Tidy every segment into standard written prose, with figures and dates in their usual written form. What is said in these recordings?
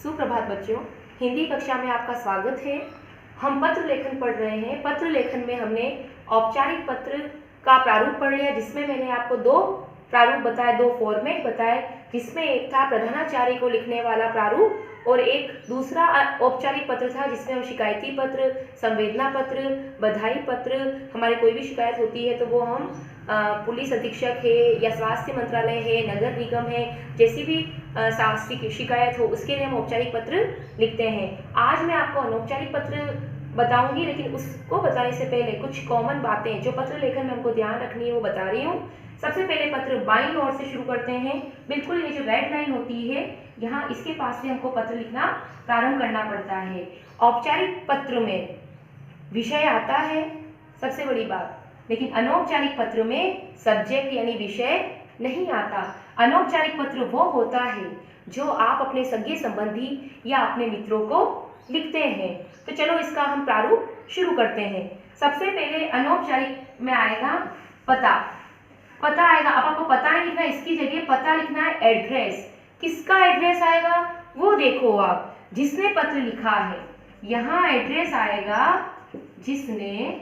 सुप्रभात बच्चों, हिंदी कक्षा में आपका स्वागत है। हम पत्र लेखन पढ़ रहे हैं। पत्र लेखन में हमने औपचारिक पत्र का प्रारूप पढ़ लिया, जिसमें मैंने आपको दो प्रारूप बताए, दो फॉर्मेट बताए, जिसमें एक था प्रधानाचार्य को लिखने वाला प्रारूप और एक दूसरा औपचारिक पत्र था, जिसमें हम शिकायती पत्र, संवेदना पत्र, बधाई पत्र, हमारी कोई भी शिकायत होती है तो वो हम पुलिस अधीक्षक है या स्वास्थ्य मंत्रालय है, नगर निगम है, जैसी भी शिकायत हो उसके लिए हम औपचारिक पत्र लिखते हैं। आज मैं आपको अनौपचारिक पत्र बताऊंगी, लेकिन उसको बताने से पहले कुछ कॉमन बातें जो पत्र लेखन में हमको ध्यान रखनी है वो बता रही हूँ। सबसे पहले पत्र बाईं ओर से शुरू करते हैं। बिल्कुल ये जो रेड लाइन होती है, यहाँ इसके पास से हमको पत्र लिखना प्रारंभ करना पड़ता है। औपचारिक पत्र में विषय आता है, सबसे बड़ी बात, लेकिन अनौपचारिक पत्र में सब्जेक्ट यानी विषय नहीं आता। अनौपचारिक पत्र वो होता है जो आप अपने सगे संबंधी या अपने मित्रों को लिखते हैं। तो चलो इसका हम प्रारूप शुरू करते हैं। सबसे पहले अनौपचारिक में आएगा पता। पता आएगा। अब आपको पता नहीं लिखना, इसकी जगह पता लिखना है एड्रेस। किसका एड्रेस आएगा वो देखो आप, जिसने पत्र लिखा है। यहाँ एड्रेस आएगा जिसने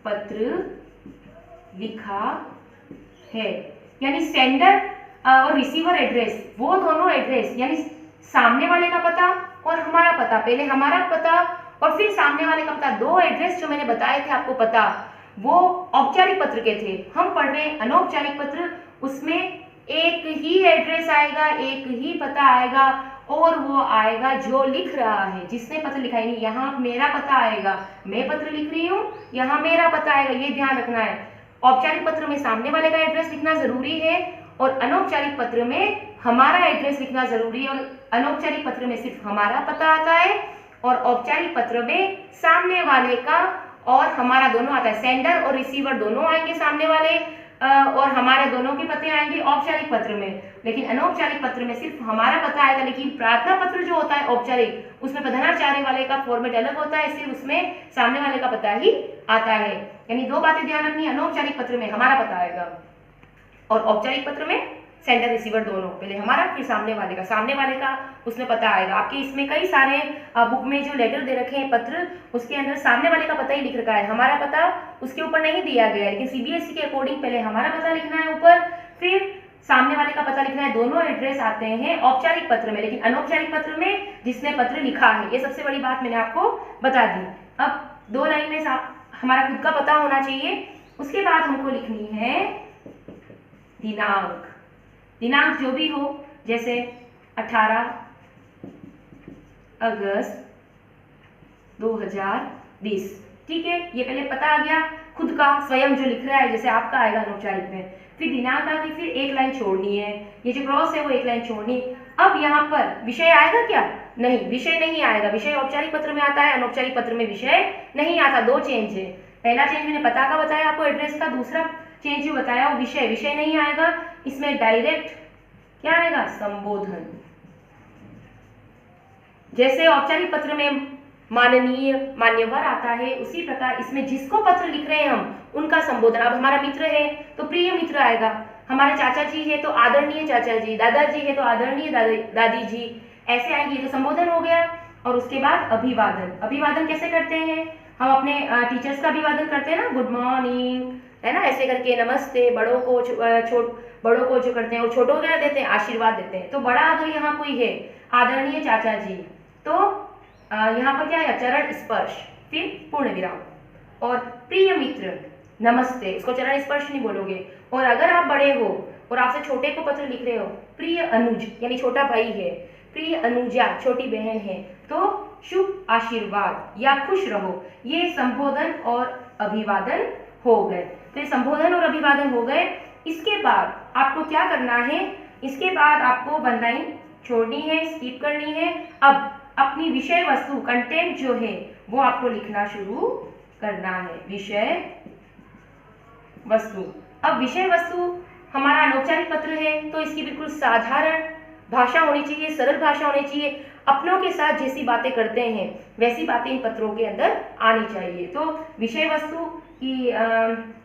पत्र लिखा है, यानी सेंडर और रिसीवर एड्रेस, वो दोनों एड्रेस, यानी सामने वाले का पता और हमारा पता। पहले हमारा पता और फिर सामने वाले का पता। दो एड्रेस जो मैंने बताए थे आपको पता, वो औपचारिक पत्र के थे। हम पढ़ रहे हैं अनौपचारिक पत्र, उसमें एक ही एड्रेस आएगा, एक ही पता आएगा और वो आएगा जो लिख रहा है, जिसने पत्र लिखा है। यहाँ मेरा पता आएगा, मैं पत्र लिख रही हूँ, यहाँ मेरा पता आएगा, ये ध्यान रखना है। औपचारिक पत्र में सामने वाले का एड्रेस लिखना जरूरी है और अनौपचारिक पत्र में हमारा एड्रेस लिखना जरूरी है। और अनौपचारिक पत्र में सिर्फ हमारा पता आता है और औपचारिक पत्र में सामने वाले का और हमारा दोनों आता है। सेंडर और रिसीवर दोनों आएंगे सामने वाले और हमारे दोनों के पते आएंगे औपचारिक पत्र में। लेकिन अनौपचारिक पत्र में सिर्फ हमारा पता आएगा। लेकिन प्रार्थना पत्र जो होता है औपचारिक, उसमें प्रधानाचार्य वाले का फॉर्मेट अलग होता है, सिर्फ उसमें सामने वाले का पता ही आता है। यानी दो बातें ध्यान रखनी है, अनौपचारिक पत्र में हमारा पता आएगा और औपचारिक पत्र में सेंडर रिसीवर दोनों, पहले हमारा फिर सामने वाले का। सामने वाले का उसमें पता आएगा। आपके इसमें कई सारे बुक में जो लेटर दे रखे हैं पत्र, उसके अंदर सामने वाले का पता ही लिख रखा है, हमारा पता उसके ऊपर नहीं दिया गया है। लेकिन सीबीएसई के अकॉर्डिंग पहले हमारा पता लिखना है ऊपर, फिर सामने वाले का पता लिखना है। दोनों एड्रेस आते हैं औपचारिक पत्र में, लेकिन अनौपचारिक पत्र में जिसने पत्र लिखा है। ये सबसे बड़ी बात मैंने आपको बता दी। अब दो लाइन में हमारा खुद का पता होना चाहिए। उसके बाद हमको लिखनी है दिनांक। दिनांक जो भी हो, जैसे 18 अगस्त 2020, ठीक है। ये पहले पता आ गया खुद का, स्वयं जो लिख रहा है, जैसे आपका आएगा अनौपचारिक में। फिर दिनांक आ गई, फिर एक लाइन छोड़नी है, ये जो क्रॉस है वो एक लाइन छोड़नी। अब यहाँ पर विषय आएगा क्या? नहीं, विषय नहीं आएगा। विषय औपचारिक पत्र में आता है, अनौपचारिक पत्र में विषय नहीं आता। दो चेंज है। पहला चेंज मैंने पता का बताया आपको, एड्रेस का। दूसरा चेंज जो बताया वो विषय। विषय नहीं आएगा, इसमें डायरेक्ट क्या आएगा? संबोधन। जैसे औपचारिक पत्र में माननीय, मान्यवर आता है, उसी प्रकार इसमें जिसको पत्र लिख रहे हैं हम उनका संबोधन। अब हमारा मित्र है तो प्रिय मित्र आएगा, हमारे चाचा जी है तो आदरणीय चाचा जी, दादाजी है तो आदरणीय दादी जी, ऐसे आएंगे। तो संबोधन हो गया। और उसके बाद अभिवादन। अभिवादन कैसे करते हैं? हम अपने टीचर्स का अभिवादन करते हैं ना, गुड मॉर्निंग, है ना, ऐसे करके नमस्ते। बड़ों को बड़ों को जो करते हैं वो छोटों को क्या देते हैं? आशीर्वाद देते हैं। तो बड़ा अगर यहाँ कोई है, आदरणीय चाचा जी, तो यहाँ पर क्या है? चरण स्पर्श, फिर पूर्ण विराम। और प्रिय मित्र, नमस्ते, इसको चरण स्पर्श नहीं बोलोगे। और अगर आप बड़े हो और आपसे छोटे को पत्र लिख रहे हो, प्रिय अनुज, यानी छोटा भाई है, प्रिय अनुजा, छोटी बहन है, तो शुभ आशीर्वाद या खुश रहो। ये संबोधन और अभिवादन हो गए। तो ये संबोधन और अभिवादन हो गए। इसके बाद आपको क्या करना है? इसके बाद आपको वन लाइन छोड़नी है, स्किप करनी है। अब अपनी विषय वस्तु, कंटेंट जो है वो आपको लिखना शुरू करना है। विषय वस्तु। अब विषय वस्तु हमारा अनौपचारिक पत्र है तो इसकी बिल्कुल साधारण भाषा होनी चाहिए, सरल भाषा होनी चाहिए। अपनों के साथ जैसी बातें करते हैं वैसी बातें इन पत्रों के अंदर आनी चाहिए। तो विषय वस्तु कि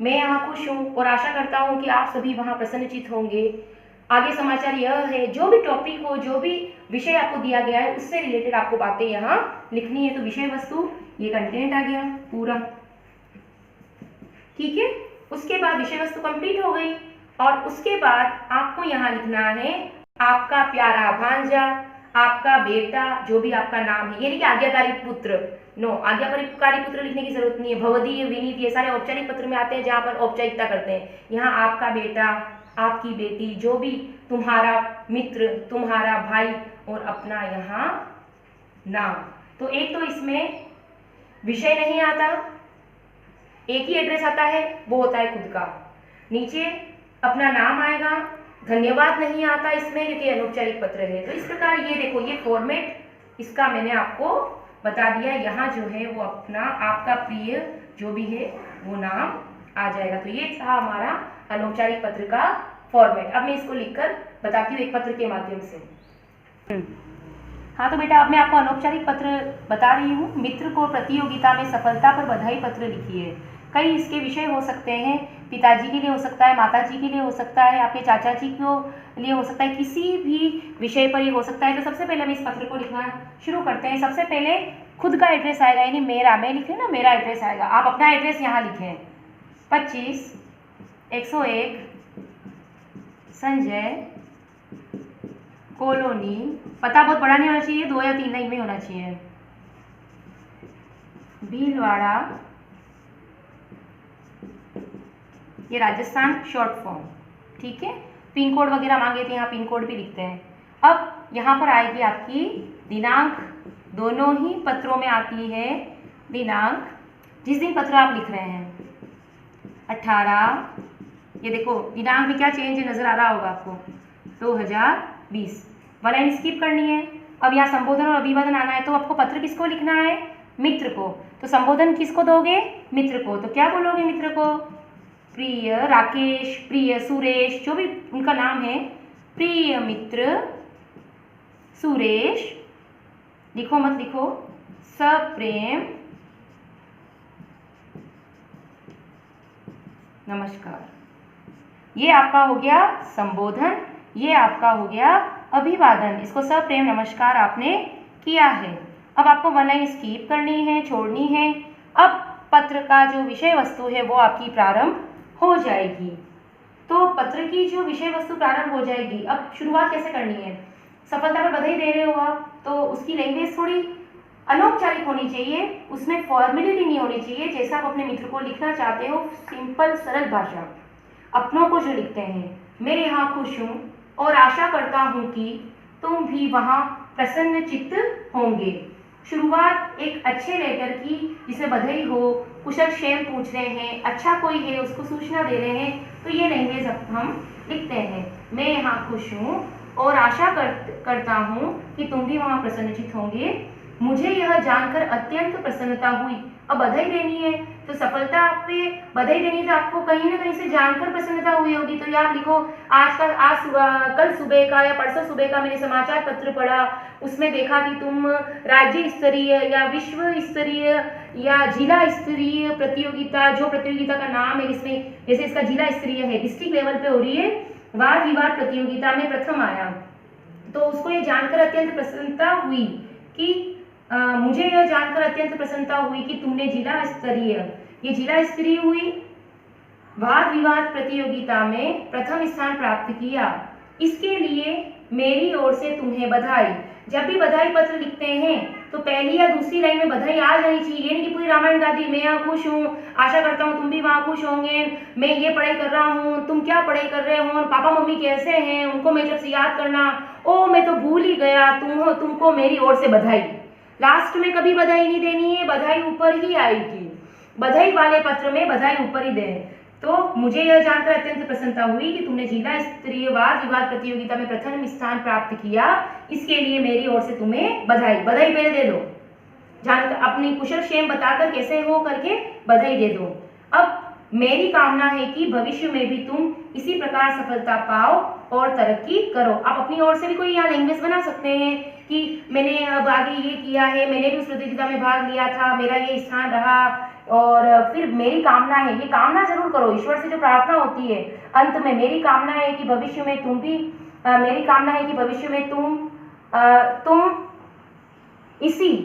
मैं यहाँ खुश हूँ और आशा करता हूँ कि आप सभी वहाँ प्रसन्नचित होंगे। आगे समाचार यह है, जो भी टॉपिक हो, जो भी विषय आपको दिया गया है उससे रिलेटेड आपको बातें यहाँ लिखनी है। तो विषय वस्तु, ये कंटेंट आ गया पूरा, ठीक है। उसके बाद विषय वस्तु कंप्लीट हो गई और उसके बाद आपको यहाँ लिखना है आपका प्यारा भांजा, आपका बेटा, जो भी आपका नाम है, यानी कि आज्ञाकारी पुत्र। नो, आज्ञाकारी पुत्र लिखने की जरूरत नहीं है। भवदीय, विनीत, ये सारे औपचारिक पत्र में आते हैं जहाँ पर औपचारिकता करते हैं। यहाँ आपका बेटा, आपकी बेटी, जो भी तुम्हारा मित्र, तुम्हारा भाई और अपना यहाँ नाम। तो एक तो इसमें विषय नहीं आता, एक ही एड्रेस आता है, वो होता है खुद का। नीचे अपना नाम आएगा, धन्यवाद नहीं आता इसमें क्योंकि अनौपचारिक पत्र है। तो इस प्रकार ये देखो, ये फॉर्मेट इसका मैंने आपको बता दिया। यहाँ जो है वो अपना, आपका प्रिय जो भी है वो नाम आ जाएगा। तो ये था हमारा अनौपचारिक पत्र का फॉर्मेट। अब मैं इसको लिखकर बताती हूँ एक पत्र के माध्यम से। हाँ तो बेटा, अब मैं आपको अनौपचारिक पत्र बता रही हूँ। मित्र को प्रतियोगिता में सफलता पर बधाई पत्र लिखिए। कई इसके विषय हो सकते हैं, पिताजी के लिए हो सकता है, माताजी के लिए हो सकता है, आपके चाचा जी के लिए हो सकता है, किसी भी विषय पर ये हो सकता है। तो सबसे पहले हम इस पत्र को लिखना शुरू करते हैं। सबसे पहले खुद का एड्रेस आएगा, यानी मेरा, मैं लिख रही हूँ ना, मेरा एड्रेस आएगा। आप अपना एड्रेस यहाँ लिखें, 25 101 संजय कॉलोनी। पता बहुत बड़ा नहीं होना चाहिए, 2 या 3 लाइन में होना चाहिए। भीलवाड़ा, ये राजस्थान, शॉर्ट फॉर्म, ठीक है। पिन कोड वगैरह मांगे थे, यहाँ पिन कोड भी लिखते हैं। अब यहाँ पर आएगी आपकी दिनांक, दोनों ही पत्रों में आती है दिनांक, जिस दिन पत्र आप लिख रहे हैं। 18, ये देखो दिनांक में क्या चेंज नजर आ रहा होगा आपको, 2020। वाला लाइन स्किप करनी है। अब यहाँ संबोधन और अभिवादन आना है, तो आपको पत्र किसको लिखना है, मित्र को। तो संबोधन किसको दोगे, मित्र को। तो क्या बोलोगे मित्र को, प्रिय राकेश, प्रिय सुरेश, जो भी उनका नाम है, प्रिय मित्र सुरेश, लिखो मत लिखो, सप्रेम नमस्कार। ये आपका हो गया संबोधन, ये आपका हो गया अभिवादन। इसको सप्रेम नमस्कार आपने किया है। अब आपको वन लाइन स्किप करनी है, छोड़नी है। अब पत्र का जो विषय वस्तु है वो आपकी प्रारंभ हो जाएगी। तो पत्र की जो विषय वस्तु प्रारंभ हो जाएगी। अब शुरुआत कैसे करनी है, सफलता पर बधाई दे रहे हो आप, तो उसकी लैंग्वेज थोड़ी अनौपचारिक होनी चाहिए, उसमें फॉर्मेलिटी नहीं होनी चाहिए। जैसा आप अपने मित्र को लिखना चाहते हो, सिंपल सरल भाषा। अपनों को जो लिखते हैं, मैं यहाँ खुश हूँ और आशा करता हूँ कि तुम भी वहाँ प्रसन्न चित्त होंगे। शुरुआत एक अच्छे लेटर की, जिसमें बधाई हो, कुशल क्षेम पूछ रहे हैं, अच्छा कोई है उसको सूचना दे रहे हैं, तो ये लैंग्वेज हम लिखते हैं। मैं यहाँ खुश हूँ और आशा करता हूँ कि तुम भी वहाँ प्रसन्नचित्त होंगे। मुझे यह जानकर अत्यंत प्रसन्नता हुई। अब बधाई देनी है तो सफलता पे बधाई देनी है, तो आपको कहीं ना कहीं से जानकर प्रसन्नता हुई होगी। तो ये आप लिखो, कल सुबह का या परसों सुबह का मैंने समाचार पत्र पढ़ा, उसमें देखा कि तुम राज्य स्तरीय या विश्व स्तरीय या जिला स्तरीय प्रतियोगिता, जो प्रतियोगिता का नाम है, इसमें जैसे इसका जिला स्तरीय है, डिस्ट्रिक्ट लेवल पे हो रही है, वाद विवाद प्रतियोगिता में प्रथम आया। तो उसको ये जानकर अत्यंत प्रसन्नता हुई कि मुझे यह जानकर अत्यंत प्रसन्नता हुई कि तुमने जिला स्तरीय, ये जिला स्तरीय हुई, वाद विवाद प्रतियोगिता में प्रथम स्थान प्राप्त किया। इसके लिए मेरी ओर से तुम्हें बधाई। जब भी बधाई पत्र लिखते हैं तो पहली या दूसरी लाइन में बधाई आ जानी चाहिए, ये नहीं कि पूरी रामायण गा दी, मैं यहाँ खुश हूँ, आशा करता हूँ तुम भी वहाँ खुश होंगे, मैं ये पढ़ाई कर रहा हूँ, तुम क्या पढ़ाई कर रहे हो, पापा मम्मी कैसे हैं, उनको मैं जब से याद करना, ओ मैं तो भूल ही गया, तुमको मेरी ओर से बधाई। लास्ट में कभी बधाई नहीं देनी है, बधाई ऊपर ही आएगी। बधाई वाले पत्र में बधाई ऊपर ही दें। तो मुझे यह जानकर अत्यंत प्रसन्नता हुई कि तुमने जिला स्तरीय वाद विवाद प्रतियोगिता में प्रथम स्थान प्राप्त किया, इसके लिए मेरी ओर से तुम्हें बधाई। बधाई पहले दे दो, जानकर अपनी कुशल क्षेम बताकर कैसे हो करके बधाई दे दो। अब मेरी कामना है कि भविष्य में भी तुम इसी प्रकार सफलता पाओ और तरक्की करो। आप अपनी ओर से भी कोई यहाँ लैंग्वेज बना सकते हैं कि मैंने अब आगे ये किया है, मैंने भी उस प्रतियोगिता में भाग लिया था, मेरा ये स्थान रहा, और फिर मेरी कामना है, ये कामना जरूर करो, ईश्वर से जो प्रार्थना होती है अंत में, मेरी कामना है कि भविष्य में तुम भी मेरी कामना है कि भविष्य में तुम इसी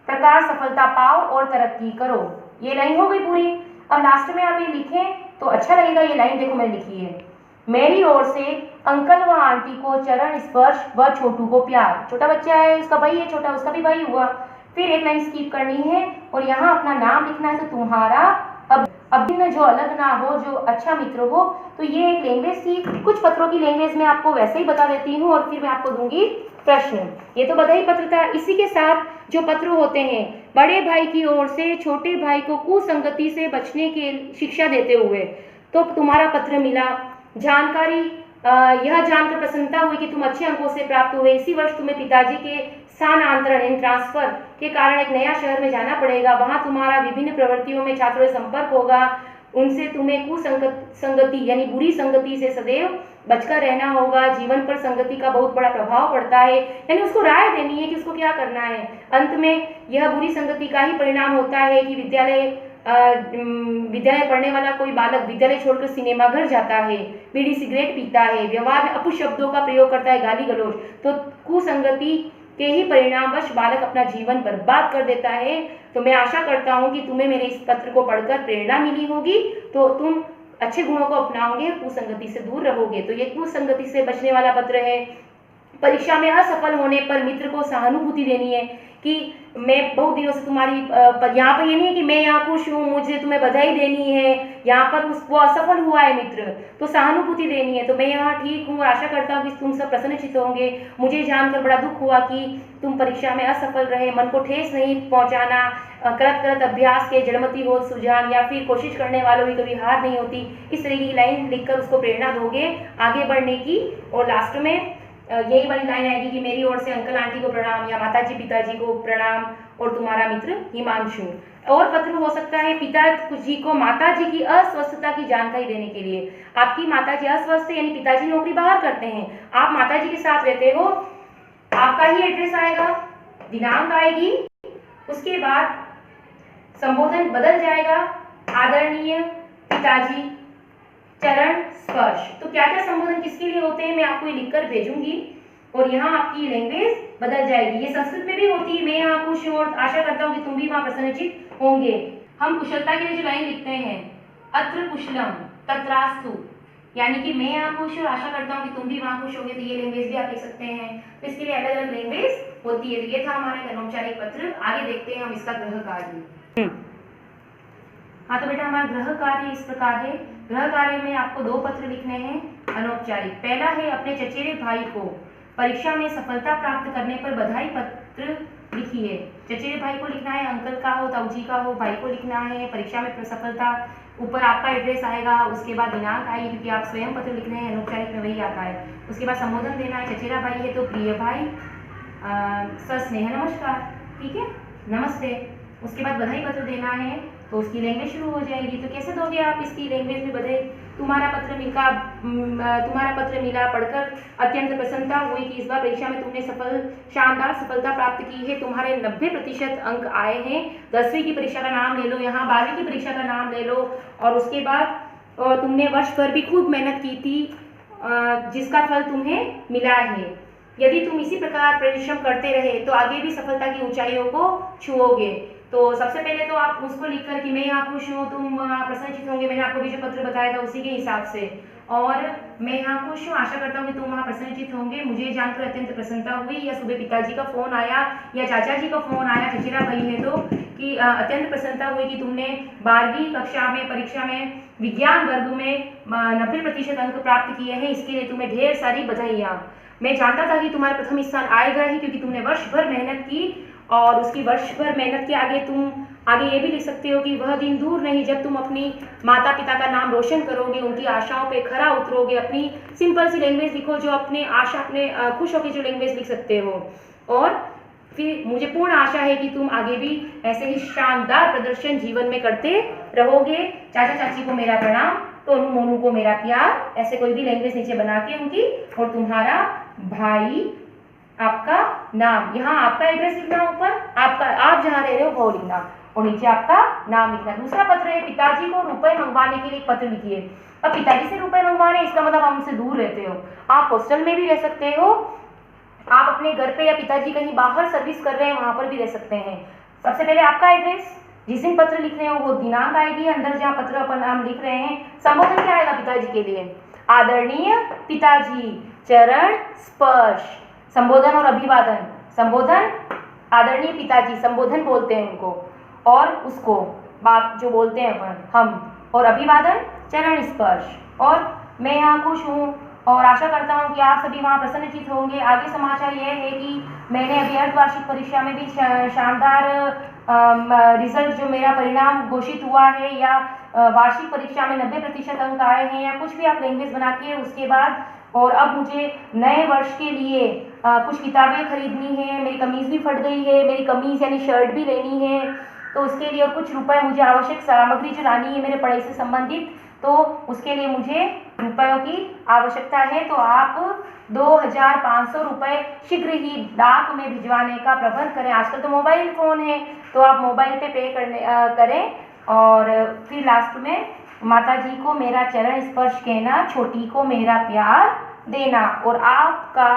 प्रकार सफलता पाओ और तरक्की करो। ये लाइन हो गई पूरी। अब लास्ट में आप ये लिखें तो अच्छा लगेगा। ये लाइन देखो मैंने लिखी है, मेरी ओर से अंकल व आंटी को चरण स्पर्श व छोटू को प्यार। छोटा बच्चा है, उसका भाई है, छोटा उसका भी भाई हुआ। फिर एक लाइन स्किप करनी है और यहाँ अपना नाम लिखना है, तो तुम्हारा अभिन्न जो अलग ना हो, जो अच्छा मित्र हो। तो ये एक लैंग्वेज थी। कुछ पत्रों की लैंग्वेज मैं आपको वैसे ही बता देती हूँ और फिर मैं आपको दूंगी प्रश्न। ये तो बधाई पत्र था। इसी के साथ जो पत्र होते हैं, बड़े भाई की ओर से छोटे भाई को कुसंगति से बचने की शिक्षा देते हुए, तो तुम्हारा पत्र मिला। जानकारी यह जानकर प्रसन्नता हुई कि तुम अच्छे अंकों से प्राप्त हुए। इसी वर्ष तुम्हें पिताजी के स्थानांतरण ट्रांसफर के कारण एक नया शहर में जाना पड़ेगा। वहां तुम्हारा विभिन्न प्रवृत्तियों में छात्रों से संपर्क होगा। उनसे तुम्हें कुसंगति यानी बुरी संगति से सदैव बचकर रहना होगा। जीवन पर संगति का बहुत बड़ा प्रभाव पड़ता है, यानी उसको राय देनी है कि उसको क्या करना है। अंत में यह बुरी संगति का ही परिणाम होता है कि विद्यालय पढ़ने वाला कोई बालक विद्यालय छोड़कर सिनेमा घर जाता है, बीड़ी सिगरेट पीता है, व्यवहार में अपशब्दों का प्रयोग करता है, गाली गलौज। तो कुसंगति के ही परिणामवश बालक अपना जीवन बर्बाद कर देता है। तो मैं आशा करता हूं कि तुम्हें मेरे इस पत्र को पढ़कर प्रेरणा मिली होगी, तो तुम अच्छे गुणों को अपनाओगे, कुसंगति से दूर रहोगे। तो ये कुसंगति से बचने वाला पत्र है। परीक्षा में असफल होने पर मित्र को सहानुभूति देनी है कि मैं बहुत दिनों से तुम्हारी यहाँ पर ये नहीं है कि मैं यहाँ खुश हूँ, मुझे तुम्हें बधाई देनी है, यहाँ पर वो असफल हुआ है मित्र, तो सहानुभूति देनी है। तो मैं यहाँ ठीक हूँ, आशा करता हूँ कि तुम सब प्रसन्नचित्त होंगे। मुझे जानकर बड़ा दुख हुआ कि तुम परीक्षा में असफल रहे। मन को ठेस नहीं पहुँचाना, करत करत अभ्यास के जड़मती हो सुजान, या फिर कोशिश करने वालों की कभी हार नहीं होती। इस तरह की लाइन लिखकर उसको प्रेरणा दोगे आगे बढ़ने की। और लास्ट में यही वाली लाइन आएगी कि मेरी ओर से अंकल आंटी को प्रणाम, या माताजी पिताजी को प्रणाम, और तुम्हारा मित्र हिमांशु। और पत्र हो सकता है पिताजी को माताजी की अस्वस्थता की जानकारी देने के लिए। आपकी माताजी अस्वस्थ है, यानी पिताजी नौकरी बाहर करते हैं, आप माताजी के साथ रहते हो, आपका ही एड्रेस आएगा, दिनांक आएगी, उसके बाद संबोधन बदल जाएगा, आदरणीय पिताजी चरण स्पर्श। तो क्या क्या संबोधन किसके लिए होते हैं मैं आपको ये लिखकर भेजूंगी। और यहाँ आपकी लैंग्वेज बदल जाएगी। ये संस्कृत में भी होती है, मैं यहाँ खुश हूँ और आशा करता हूँ कि तुम भी वहाँ प्रसन्नचित्त होंगे। हम कुशलता के लिए जो लाइन लिखते हैं, अत्र कुशलम तत्रास्तु, यानी कि मैं यहाँ खुश हूँ, आशा करता हूँ कि तुम भी वहाँ खुश होगे। तो ये लैंग्वेज भी आप लिख सकते हैं। तो इसके लिए अलग अलग लैंग्वेज होती है। तो ये था हमारा अनौपचारिक पत्र। आगे देखते हैं हम इसका गृह कार्य। हाँ तो बेटा हमारा गृह कार्य इस प्रकार है। गृह कार्य में आपको 2 पत्र लिखने हैं अनौपचारिक। पहला है अपने चचेरे भाई को परीक्षा में सफलता प्राप्त करने पर बधाई पत्र लिखिए। चचेरे भाई को लिखना है, अंकल का हो, ताऊ जी का हो, भाई को लिखना है। परीक्षा में सफलता, ऊपर आपका एड्रेस आएगा, उसके बाद दिनांक आएगी, क्योंकि आप स्वयं पत्र लिख रहे हैं, अनौपचारिक में वही आता है। उसके बाद संबोधन देना है। चचेरा भाई है तो प्रिय भाई, सस्नेह नमस्कार, ठीक है, नमस्ते। उसके बाद बधाई पत्र देना है, तो उसकी लैंग्वेज शुरू हो जाएगी। तो कैसे दोगे आप इसकी लैंग्वेज में बधाई? तुम्हारा पत्र मिला पढ़कर अत्यंत प्रसन्नता हुई कि इस बार परीक्षा में तुमने शानदार सफलता प्राप्त की है। तुम्हारे 90% अंक आए हैं। 10वीं की परीक्षा का नाम ले लो, यहाँ 12वीं की परीक्षा का नाम ले लो। और उसके बाद तुमने वर्ष भर भी खूब मेहनत की थी, जिसका फल तुम्हें मिला है। यदि तुम इसी प्रकार परिश्रम करते रहे तो आगे भी सफलता की ऊंचाइयों को छुओगे। तो सबसे पहले तो आप उसको लिखकर कि मैं यहाँ खुश हूँ, तुम प्रसन्नचित्त होंगे, मैंने आपको भी जो पत्र बताया था उसी के हिसाब से। और मैं यहाँ खुश हूँ, आशा करता हूँ कि तुम वहाँ प्रसन्नचित्त होंगे। मुझे जानकर अत्यंत प्रसन्नता हुई, या सुबह पिताजी का फोन आया या चाचा जी का फोन आया, चचेरा भाई है तो, कि अत्यंत प्रसन्नता हुई कि तुमने 12वीं कक्षा में परीक्षा में विज्ञान वर्ग में 90% अंक प्राप्त किए हैं। इसके लिए तुम्हें ढेर सारी बधाइयाँ। मैं जानता था कि तुम्हारा प्रथम स्थान आएगा ही, क्योंकि तुमने वर्ष भर मेहनत की। और उसकी वर्ष भर मेहनत के आगे तुम आगे ये भी लिख सकते हो कि वह दिन दूर नहीं जब तुम अपनी माता पिता का नाम रोशन करोगे, उनकी आशाओं पे खरा उतरोगे। अपनी सिंपल सी लैंग्वेज लिखो, जो अपने आशा अपने खुश होकर जो लैंग्वेज लिख सकते हो। और फिर मुझे पूर्ण आशा है कि तुम आगे भी ऐसे ही शानदार प्रदर्शन जीवन में करते रहोगे। चाचा चाची को मेरा प्रणाम, टोनू मोनू को मेरा प्यार, ऐसे कोई भी लैंग्वेज नीचे बना के उनकी। और तुम्हारा भाई, आपका नाम, यहाँ आपका एड्रेस लिखना, ऊपर आपका, आप जहाँ रह रहे हो वो लिखना। और नीचे आपका नाम लिखना है। दूसरा पत्र है, पिताजी को रुपए मंगवाने के लिए एक पत्र लिखिए। अब पिताजी से रुपए मंगवाने, इसका मतलब आप उनसे दूर रहते हो, आप हॉस्टल में भी रह सकते हो, आप अपने घर पे या पिताजी कहीं बाहर सर्विस कर रहे हैं वहां पर भी रह सकते हैं। सबसे पहले आपका एड्रेस, जिस दिन पत्र लिख रहे हो वो दिनांक आएगी, अंदर जहाँ पत्र अपन नाम लिख रहे हैं। संबोधन क्या आएगा पिताजी के लिए, आदरणीय पिताजी, चरण स्पर्श, संबोधन और अभिवादन। संबोधन आदरणीय पिताजी, संबोधन बोलते हैं उनको, और उसको बात जो बोलते हैं अपन हम, और अभिवादन चरण स्पर्श। और मैं यहाँ खुश हूँ और आशा करता हूँ कि आप सभी वहाँ प्रसन्नचित्त होंगे। आगे समाचार यह है कि मैंने अभी अर्धवार्षिक परीक्षा में भी शानदार रिजल्ट, जो मेरा परिणाम घोषित हुआ है, या वार्षिक परीक्षा में 90% अंक आए हैं, या कुछ भी आप लैंग्वेज बना के उसके बाद। और अब मुझे नए वर्ष के लिए कुछ किताबें खरीदनी है, मेरी कमीज़ भी फट गई है, मेरी कमीज़ यानी शर्ट भी लेनी है, तो उसके लिए और कुछ रुपए मुझे आवश्यक सामग्री जो लानी है मेरे पढ़ाई से संबंधित, तो उसके लिए मुझे रुपयों की आवश्यकता है। तो आप 2500 रुपये शीघ्र ही डाक में भिजवाने का प्रबंध करें। आजकल तो मोबाइल फ़ोन है, तो आप मोबाइल पे करें। और फिर लास्ट में माता जी को मेरा चरण स्पर्श कहना, छोटी को मेरा प्यार देना, और आपका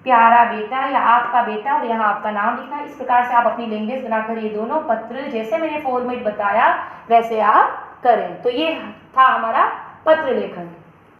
प्यारा बेटा या आपका बेटा, और यहाँ आपका नाम लिखना। इस प्रकार से आप अपनी लैंग्वेज बनाकर ये दोनों पत्र जैसे मैंने फॉर्मेट बताया वैसे आप करें। तो ये था हमारा पत्र लेखन।